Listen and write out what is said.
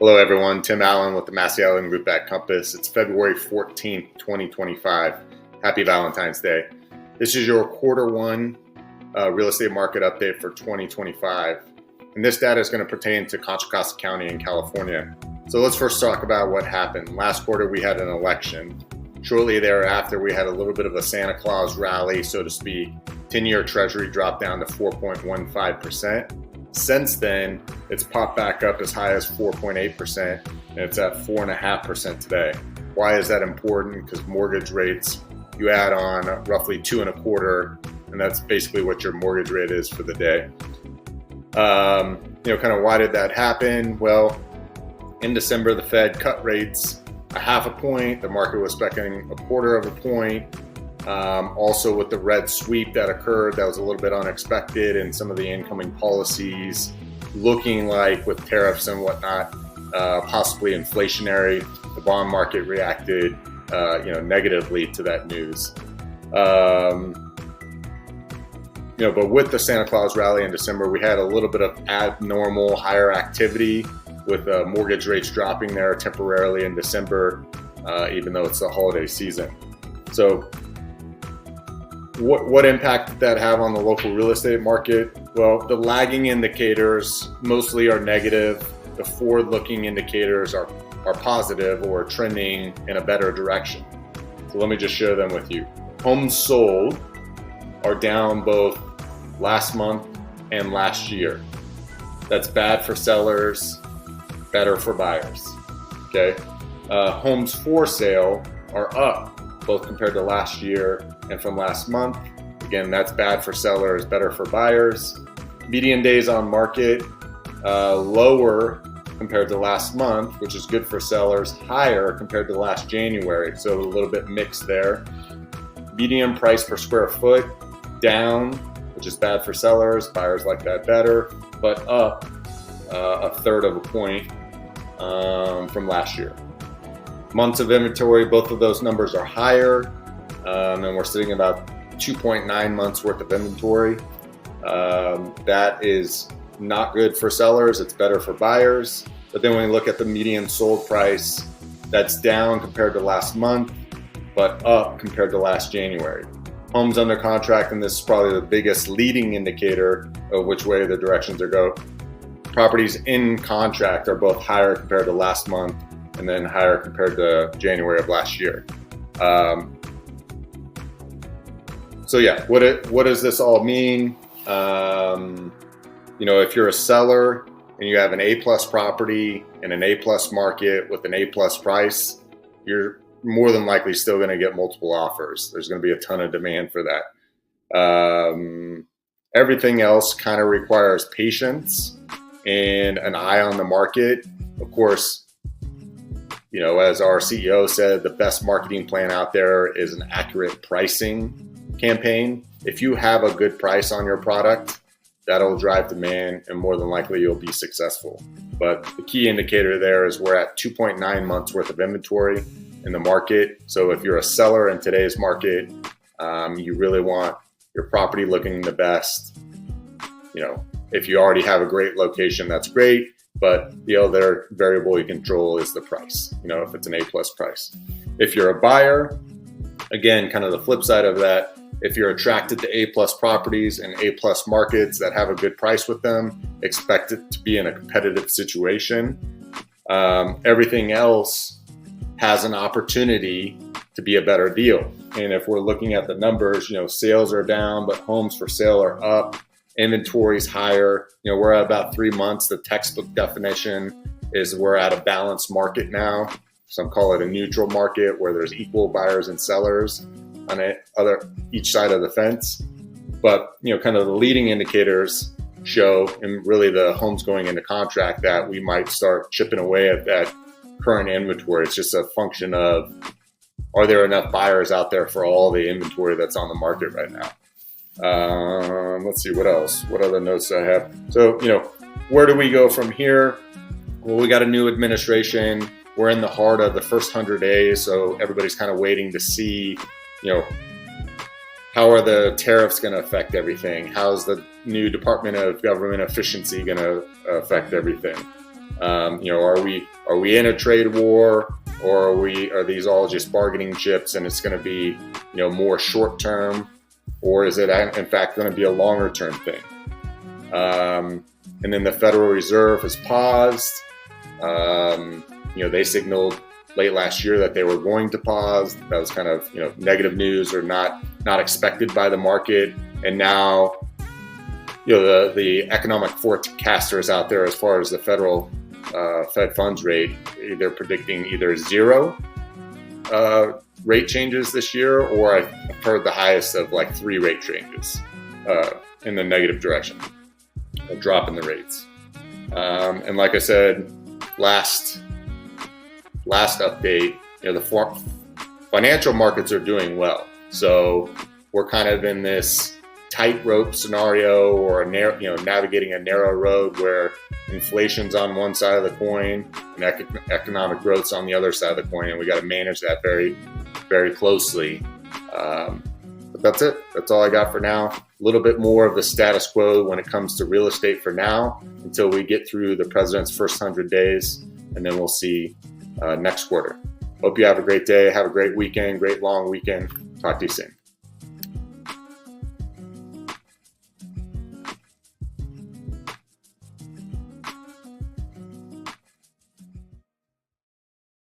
Hello everyone, Tim Allen with the Massey Group at Compass. It's February 14th, 2025. Happy Valentine's Day. This is your quarter one real estate market update for 2025. And this data is going to pertain to Contra Costa County in California. So let's first talk about what happened. Last quarter we had an election. Shortly thereafter we had a little bit of a Santa Claus rally, so to speak. 10-year Treasury dropped down to 4.15%. Since then, it's popped back up as high as 4.8%, and it's at 4.5% today. Why is that important? Because mortgage rates, you add on roughly 2.25%, and that's basically what your mortgage rate is for the day. Kind of why did that happen? Well, in December, the Fed cut rates 0.5 point. The market was expecting 0.25 point. Also with the red sweep that occurred, that was a little bit unexpected, and some of the incoming policies looking like with tariffs and whatnot, possibly inflationary. The bond market reacted, negatively to that news. But with the Santa Claus rally in December, we had a little bit of abnormal higher activity with mortgage rates dropping there temporarily in December, even though it's the holiday season. So what impact did that have on the local real estate market? Well, the lagging indicators mostly are negative. The forward-looking indicators are positive or trending in a better direction. So let me just share them with you. Homes sold are down both last month and last year. That's bad for sellers, better for buyers. Okay. Homes for sale are up both compared to last year and from last month. Again, that's bad for sellers, better for buyers. Median days on market, lower compared to last month, which is good for sellers, higher compared to last January. So a little bit mixed there. Median price per square foot, down, which is bad for sellers. Buyers like that better, but up 1/3 point from last year. Months of inventory, both of those numbers are higher, and we're sitting about 2.9 months worth of inventory. That is not good for sellers, it's better for buyers. But then when we look at the median sold price, that's down compared to last month, but up compared to last January. Homes under contract, and this is probably the biggest leading indicator of which way the directions are going. Properties in contract are both higher compared to last month and then higher compared to January of last year. What does this all mean? If you're a seller and you have an A+ property in an A+ market with an A+ price, you're more than likely still going to get multiple offers. There's going to be a ton of demand for that. Everything else kind of requires patience and an eye on the market. Of course, as our CEO said, the best marketing plan out there is an accurate pricing campaign. If you have a good price on your product, that'll drive demand, and more than likely you'll be successful. But the key indicator there is we're at 2.9 months worth of inventory in the market. So if you're a seller in today's market, you really want your property looking the best. If you already have a great location, that's great. But the other variable you control is the price, if it's an A+ price. If you're a buyer, again, kind of the flip side of that, if you're attracted to A+ properties and A+ markets that have a good price with them, expect it to be in a competitive situation. Everything else has an opportunity to be a better deal. And if we're looking at the numbers, sales are down, but homes for sale are up. Inventory's higher. We're at about 3 months. The textbook definition is we're at a balanced market now. Some call it a neutral market where there's equal buyers and sellers on each side of the fence. But, kind of the leading indicators show, and really the homes going into contract, that we might start chipping away at that current inventory. It's just a function of, are there enough buyers out there for all the inventory that's on the market right now? Let's see, what else? What other notes do I have? So, where do we go from here? Well, we got a new administration. We're in the heart of the first 100 days. So everybody's kind of waiting to see, how are the tariffs going to affect everything? How's the new Department of Government Efficiency going to affect everything? Are we in a trade war, or are these all just bargaining chips and it's going to be more short term, or is it in fact going to be a longer term thing? And then the Federal Reserve has paused. They signaled late last year that they were going to pause. That was kind of negative news, or not expected by the market. And now the economic forecasters out there, as far as the federal Fed funds rate, they're predicting either zero rate changes this year, or I've heard the highest of like 3 rate changes in the negative direction, a drop in the rates. And like I said, last update, the financial markets are doing well. So we're kind of in this tightrope scenario, or navigating a narrow road where inflation's on one side of the coin and economic growth's on the other side of the coin, and we got to manage that very, very closely. But that's it. That's all I got for now. A little bit more of the status quo when it comes to real estate for now, until we get through the president's first 100 days, and then we'll see next quarter. Hope you have a great day. Have a great weekend, great long weekend. Talk to you soon.